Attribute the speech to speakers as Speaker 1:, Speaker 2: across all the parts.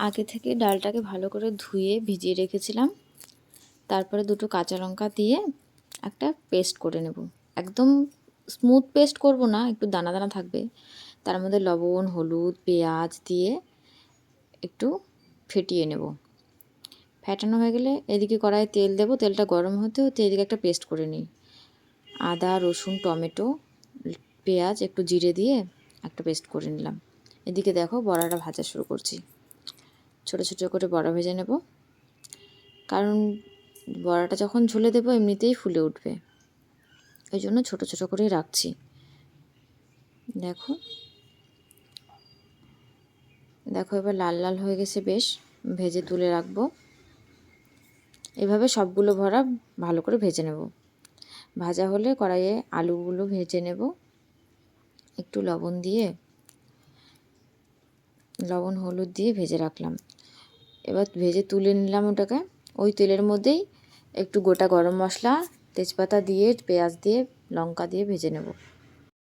Speaker 1: আগে থেকে ডালটাকে ভালো করে ধুয়ে ভিজিয়ে রেখেছিলাম। তারপরে দুটো কাঁচা লঙ্কা দিয়ে একটা পেস্ট করে নেব। একদম স্মুথ পেস্ট করব না, একটু দানা দানা থাকবে। তার মধ্যে লবণ, হলুদ, পেঁয়াজ দিয়ে একটু ফেটিয়ে নেব। ফেটানো হয়ে গেলে এদিকে কড়াইয়ে তেল দেব, তেলটা গরম হতে হতে এদিকে একটা পেস্ট করে নিই। আদা, রসুন, টমেটো, পেঁয়াজ, একটু জিরে দিয়ে একটা পেস্ট করে নিলাম। এদিকে দেখো বড়াটা ভাজা শুরু করছি। ছোটো ছোটো করে বড়া ভেজে নেব, কারণ বড়াটা যখন ঝুলে দেবো এমনিতেই ফুলে উঠবে, ওই জন্য ছোটো ছোটো করেই রাখছি। দেখো দেখো এবার লাল লাল হয়ে গেছে, বেশ ভেজে তুলে রাখবো। এভাবে সবগুলো বড়া ভালো করে ভেজে নেব। ভাজা হলে কড়াইয়ে আলুগুলো ভেজে নেব, একটু লবণ দিয়ে, লবণ হলুদ দিয়ে ভেজে রাখলাম। এবার ভেজে তুলে নিলাম ওটাকে। ওই তেলের মধ্যেই একটু গোটা গরম মশলা, তেজপাতা দিয়ে, পেঁয়াজ দিয়ে, লঙ্কা দিয়ে ভেজে নেব।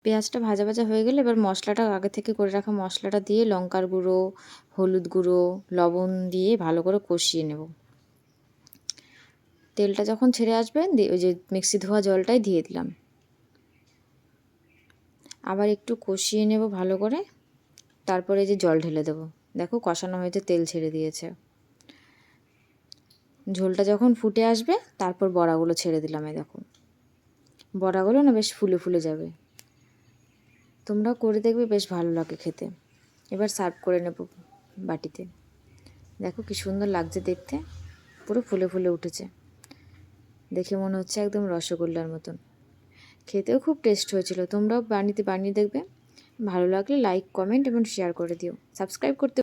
Speaker 1: পেঁয়াজটা ভাজা ভাজা হয়ে গেলে এবার মশলাটা, আগে থেকে করে রাখা মশলাটা দিয়ে লঙ্কার গুঁড়ো, হলুদ গুঁড়ো, লবণ দিয়ে ভালো করে কষিয়ে নেব। তেলটা যখন ছেড়ে আসবে ওই যে মিক্সি ধোয়া জলটাই দিয়ে দিলাম। আবার একটু কষিয়ে নেব ভালো করে, তারপরে যে জল ঢেলে দেবো। দেখো কষানো হয়েছে, তেল ছেড়ে দিয়েছে। ঝোলটা যখন ফুটে আসবে তারপর বড়াগুলো ছেড়ে দিলাম। এই দেখো বড়াগুলো না বেশ ফুলে ফুলে যাবে। তোমরাও করে দেখবে, বেশ ভালো লাগে খেতে। এবার সার্ভ করে নেব বাটিতে। দেখো কি সুন্দর লাগছে দেখতে, পুরো ফুলে ফুলে উঠেছে। দেখে মনে হচ্ছে একদম রসগোল্লার মতন। খেতেও খুব টেস্ট হয়েছিল। তোমরাও বানিয়ে দেখবে। ভালো লাগলে লাইক, কমেন্ট এবং শেয়ার করে দিও। সাবস্ক্রাইব করতে